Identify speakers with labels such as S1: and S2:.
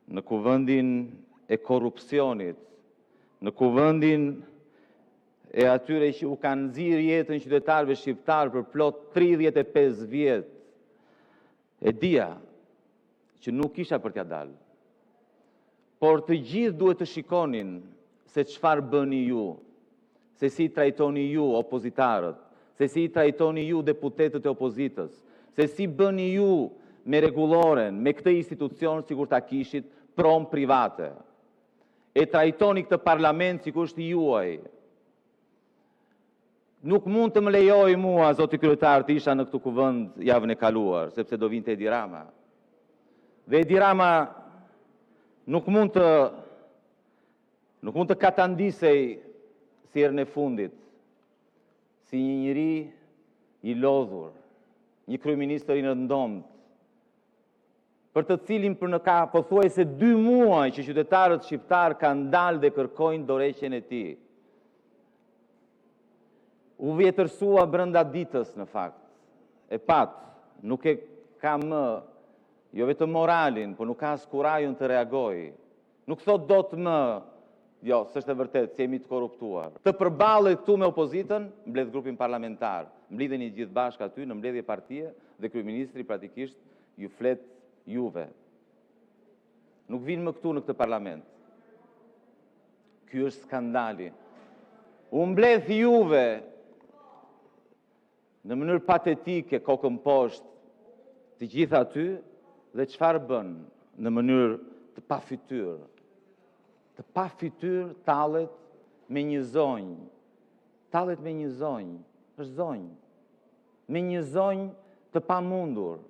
S1: në kuvendin e korrupsionit, në kuvendin e atyre që u kanë nxirr jetën qytetarëve shqiptar për plot 35 vjet, e dija që nuk isha për t'ja dalë. Por të gjithë duhet të shikonin se çfarë bëni ju, se si trajtoni ju opozitarët, se si trajtoni ju deputetët e opozitës, se si bëni ju me rregulloren, me këtë institucion sikur ta kishit prom private. E trajtoni këtë parlament sikur është i juaj. Nuk mund të më lejoj mua, zoti kryetar, të isha në këtë kuvend javën e kaluar, sepse do vinte Edi Rama. Dhe Edi Rama nuk mund të katandisej si herën e fundit, si një njeri i lodhur, një kryeministër i nëndomt, për të cilin për në ka pothuajse 2 muaj që qytetarët shqiptar kanë dalë dhe kërkojnë dorëheqjen e tij. U vjetërsua brenda ditës në fakt. E pat, nuk e ka më, jo vetëm moralin, por nuk ka as kurajën të reagoj. Nuk thot dot më, jo, s'është e vërtet, se jemi të korruptuar. Të përballet këtu me opozitën, mbledh grupin parlamentar. Mblidheni gjithë bashkë aty në mbledhje partie dhe kryeministri praktikisht ju flet juve. Nuk vinë më këtu në këtë parlament. Ky është skandali. U mbledh juve në mënyrë patetike, kokën poshtë, të gjithë aty, dhe çfarë bën në mënyrë të pafytyrë. Të pafytyrë tallet me një zonjë. Tallet me një zonjë, është zonjë. Me një zonjë të pamundur.